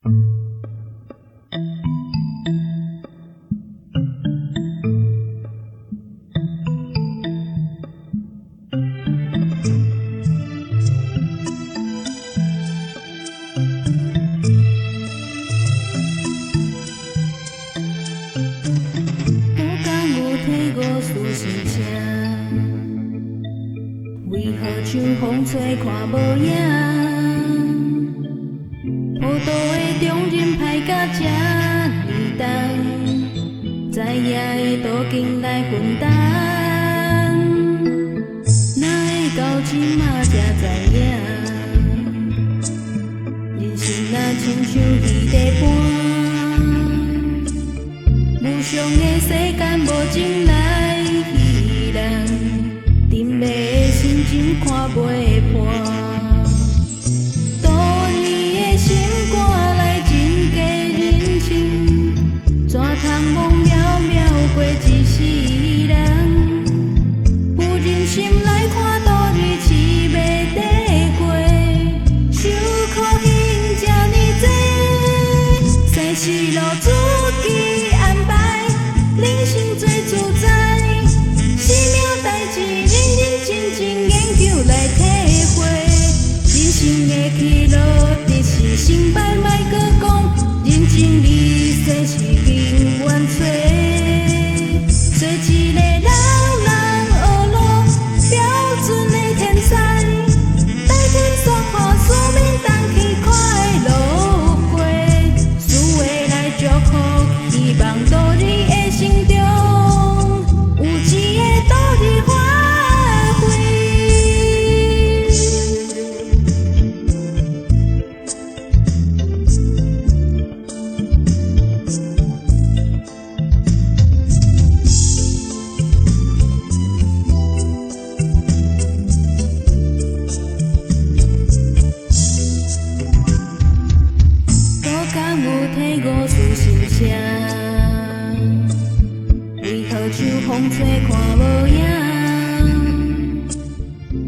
为何像风吹看无影？普渡的中人歹甲这呢重，知影的都紧来分担。哪会到即马才知影？人生若亲像鱼在搬，无常的世间无情来戏人。 沉迷的心情看袂破，多年的心肝来真假人情，怎通忘渺渺过一世人？有人心来看度日饲袂底过，受苦恨这呢多，世事路自己安排，人生最自在，生命代志。 真正研究来体会，人生的起落，得失成败，莫搁讲，认真理世是永远找，做一个人学路，标准的天才，代天说好，使命当去快乐过，思维来祝福，希望度日的成长，有钱的度日花。 有事心声，为何像风吹看无影？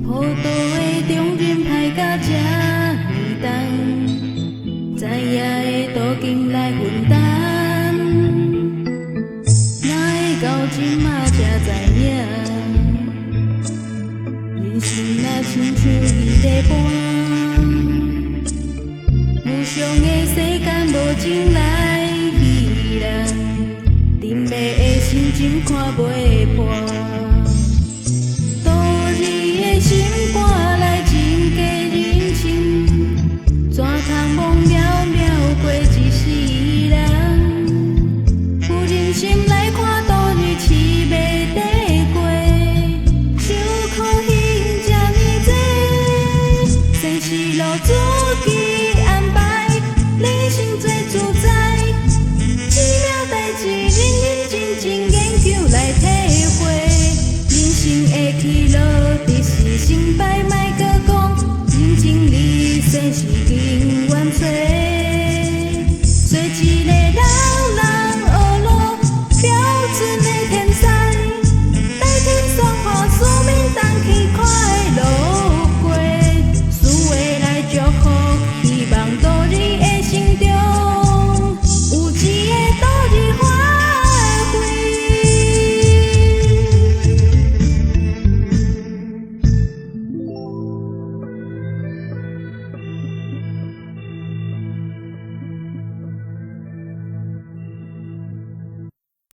普渡的中人歹甲这呢重，知影的都紧来分担。哪会到即马才知影？人生若亲像鱼在搬，无常的世间无情来。 沉迷的心情看袂破。